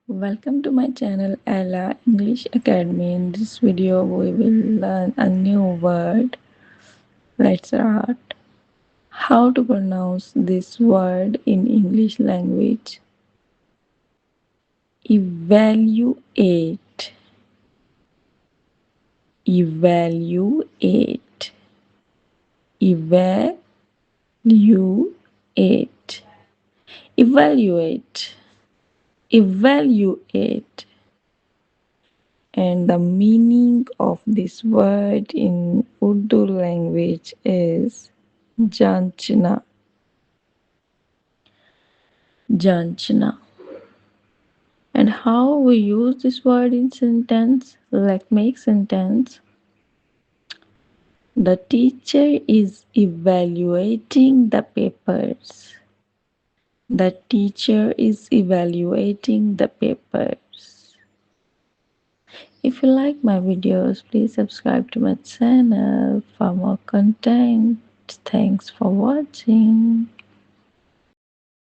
Welcome to my channel Ella English Academy. In this video we will learn a new word. Let's start. How to pronounce this word in English language? Evaluate. Evaluate. Evaluate. Evaluate. Evaluate. And the meaning of this word in Urdu language is janchna. Janchna. And how we use this word in sentence, like make sentence. The teacher is evaluating the papers. The teacher is evaluating the papers. If you like my videos, please subscribe to my channel for more content. Thanks for watching.